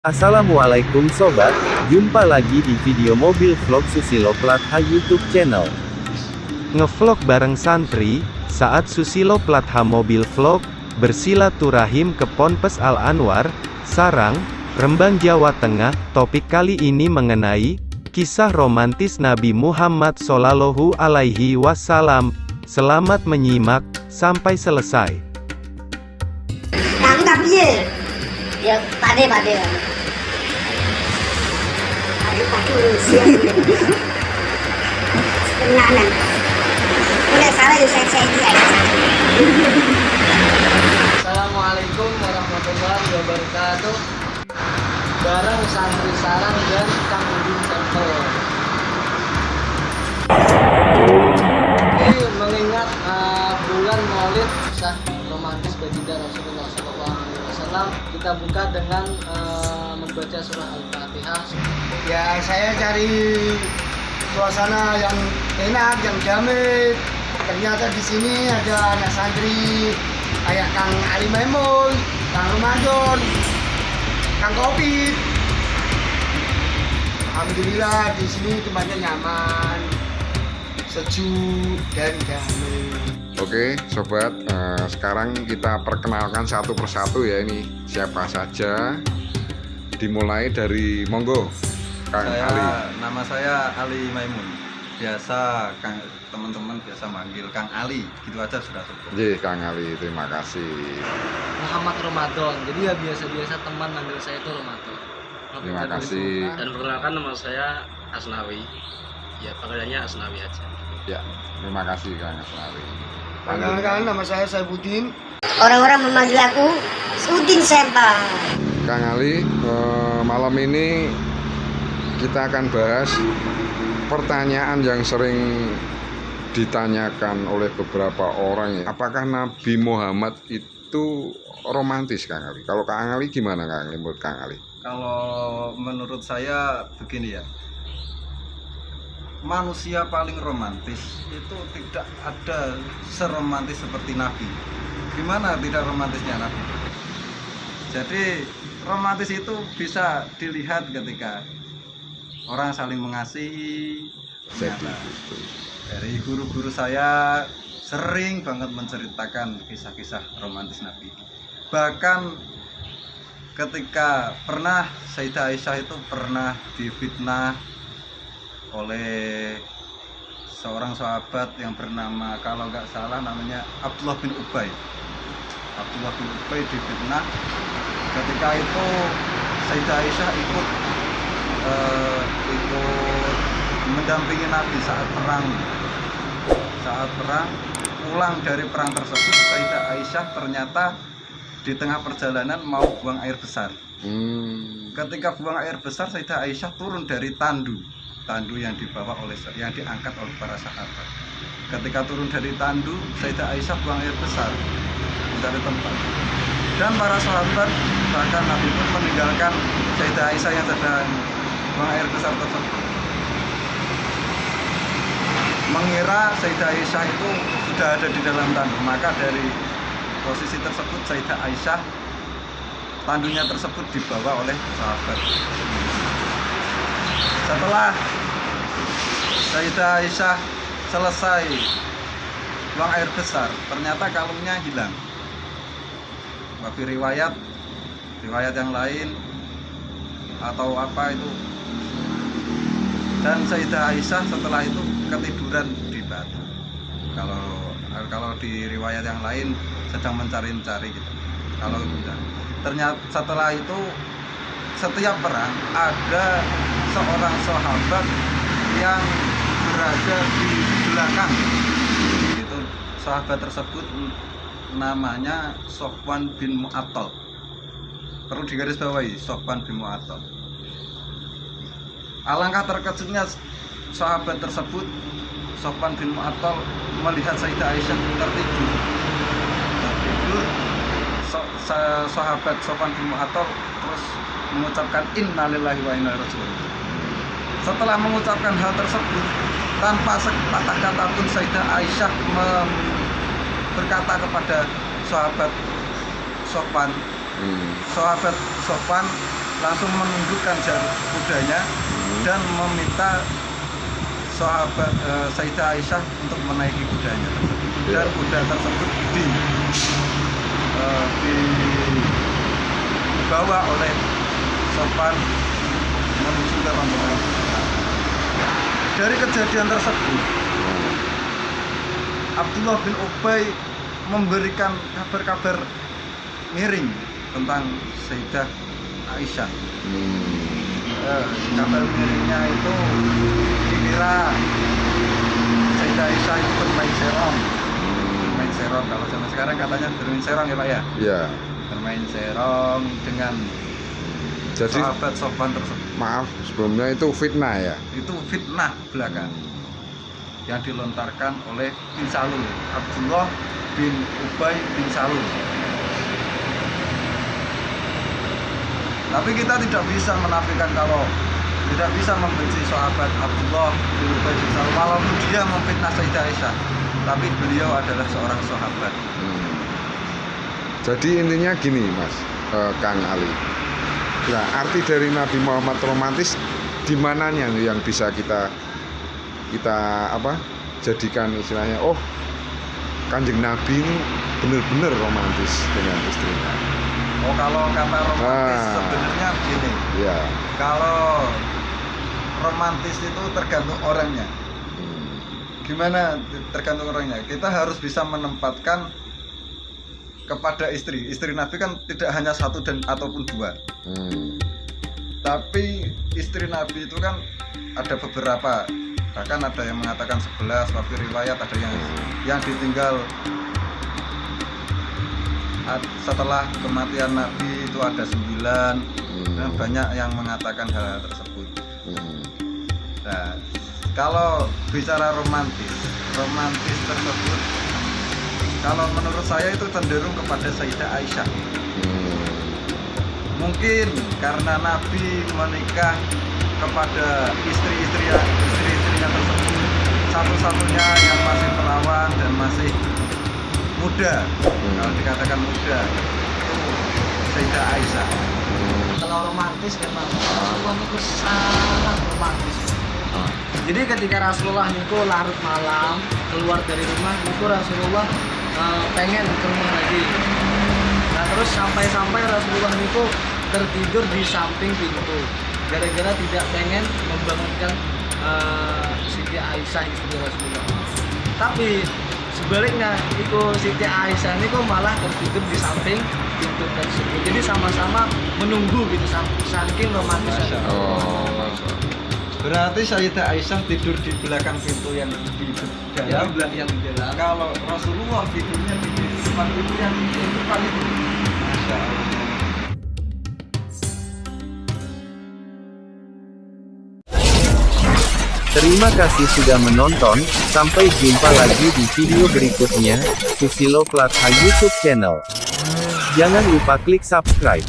Assalamualaikum sobat, jumpa lagi di video mobil vlog Susilo Plat H YouTube channel. Ngevlog bareng santri, saat Susilo Plat H mobil vlog, bersilaturahim ke Ponpes Al Anwar, Sarang, Rembang Jawa Tengah. Topik kali ini mengenai kisah romantis Nabi Muhammad Shallallahu Alaihi Wasallam. Selamat menyimak sampai selesai. Tangkap ye. Ya, pade. Aduh, sebenarnya. Udah salah ya saya dia. Assalamualaikum warahmatullahi wabarakatuh. Bareng santri Sarang dan Kang Udin Santo. Ini mengingat bulan Maulid kisah romantis baginda Rasulullah SAW, kita buka dengan membaca surah Al-Fatihah. Ya, saya cari suasana yang enak, yang damai. Ternyata di sini ada anak santri kayak Kang Ali Maimun, Kang Ramadan, Kang Kopi. Alhamdulillah di sini tempatnya nyaman, sejuk dan damai. Oke sobat, sekarang kita perkenalkan satu persatu ya, ini siapa saja. Dimulai dari monggo Kang Ali. Nama saya Ali Maimun. Biasa teman-teman biasa manggil Kang Ali, gitu aja sudah cukup. Oke Kang Ali, terima kasih. Muhammad Ramadan. Jadi ya biasa-biasa teman manggil saya itu Ramadan. Terima kasih. Dan perkenalkan, nama saya Asnawi. Ya, panggilannya Asnawi aja. Ya, terima kasih Kang Ali. Perkenalkan, nama saya Saifuddin. Orang-orang memanggil aku Udin Sempang. Kang Ali, malam ini kita akan bahas pertanyaan yang sering ditanyakan oleh beberapa orang ya. Apakah Nabi Muhammad itu romantis Kang Ali? Kalau Kang Ali gimana Kang Ali? Menurut Kang Ali? Kalau menurut saya begini ya, manusia paling romantis itu tidak ada seromantis seperti Nabi. Gimana tidak romantisnya Nabi? Jadi romantis itu bisa dilihat ketika orang saling mengasihi. Ternyata dari guru-guru saya sering banget menceritakan kisah-kisah romantis Nabi. Bahkan ketika pernah Sayyidah Aisyah itu pernah difitnah oleh seorang sahabat yang bernama, kalau nggak salah namanya Abdullah bin Ubay. Abdullah bin Ubay difitnah. Ketika itu Sayyidah Aisyah ikut mendampingi Nabi saat perang. Pulang dari perang tersebut, Sayyidah Aisyah ternyata di tengah perjalanan mau buang air besar. Ketika buang air besar, Sayyidah Aisyah turun dari tandu yang diangkat oleh para sahabat. Ketika turun dari tandu, Sayyidah Aisyah buang air besar mencari tempat. Dan para sahabat, bahkan Nabi pun meninggalkan Sayyidah Aisyah yang sedang buang air besar tersebut, mengira Sayyidah Aisyah itu sudah ada di dalam tandu. Maka dari posisi tersebut Sayyidah Aisyah, tandunya tersebut dibawa oleh sahabat. Setelah Sayyidah Aisyah selesai buang air besar, ternyata kalungnya hilang. Tapi riwayat yang lain atau apa itu, dan Sayyidah Aisyah setelah itu ketiduran di batu. Kalau di riwayat yang lain sedang mencari-cari gitu. Kalau ternyata setelah itu setiap perang ada seorang sahabat yang berada di belakang. Itu sahabat tersebut namanya Sofwan bin Mu'attal. Perlu digarisbawahi, Sofwan bin Mu'attal. Alangkah terkejutnya sahabat tersebut, Sofwan bin Mu'attal, melihat Sayyidah Aisyah tertidur. Sahabat Sofwan bin Mu'attal terus mengucapkan innalillahi wa inna ilaihi raji'un. Setelah mengucapkan hal tersebut, tanpa sepatah kata pun Sayyidah Aisyah berkata kepada sahabat Sofwan, langsung menundukkan kudanya dan meminta sahabat Sayyidah Aisyah untuk menaiki kudanya tersebut. Dan kuda tersebut dibawa oleh Sofwan menuju ke rombongan. Dari kejadian tersebut, Abdullah bin Ubay memberikan kabar-kabar miring tentang Sayyidah Aisyah. Kabar miringnya itu dikira Sayyidah Aisyah itu bermain serong. Bermain serong, kalau zaman sekarang katanya bermain serong ya Pak ya? Iya. Bermain serong dengan sahabat Sofwan tersebut. Maaf, sebelumnya itu fitnah ya? Itu fitnah belaka yang dilontarkan oleh bin Salul, Abdullah bin Ubay bin Salul. Tapi kita tidak bisa menafikan kalau tidak bisa membenci sahabat Abdullah bin Ubay bin Salul walaupun dia memfitnah Sayyidah Aisyah, tapi beliau adalah seorang sahabat. Jadi intinya gini Mas, Kang Ali. Nah, arti dari Nabi Muhammad romantis di mananya yang bisa kita jadikan istilahnya, oh Kanjeng Nabi ini benar-benar romantis dengan istrinya. Oh, kalau kata romantis sebenarnya begini. Ya. Kalau romantis itu tergantung orangnya. Gimana tergantung orangnya? Kita harus bisa menempatkan kepada istri Nabi kan tidak hanya satu ataupun dua. Tapi istri Nabi itu kan ada beberapa, bahkan ada yang mengatakan 11, waktu riwayat ada yang ditinggal setelah kematian Nabi itu ada 9. Dan banyak yang mengatakan hal tersebut. Nah, kalau bicara romantis tersebut, kalau menurut saya itu cenderung kepada Sayyidah Aisyah. Mungkin karena Nabi menikah kepada istri-istrinya tersebut, satu-satunya yang masih perawan dan masih muda, kalau dikatakan muda, itu Sayyidah Aisyah. Kalau romantis memang Rasulullah itu sangat romantis. Jadi ketika Rasulullah itu larut malam keluar dari rumah, itu Rasulullah pengen ke rumah lagi. Nah terus sampai Rasulullah itu tertidur di samping pintu gara-gara tidak pengen membangunkan Siti Aisyah istri Rasulullah. Tapi sebaliknya itu Siti Aisyah ini kok malah tertidur di samping pintu tersebut. Jadi sama-sama menunggu gitu saking romantis. Berarti Sayyidah Aisyah tidur di belakang pintu yang di dalam, yang di dalam. Kalau Rasulullah tidurnya di depan pintu yang di depan itu. Masya Allah. Terima kasih sudah menonton, sampai jumpa lagi di video berikutnya, Susilo Platha YouTube channel. Jangan lupa klik subscribe.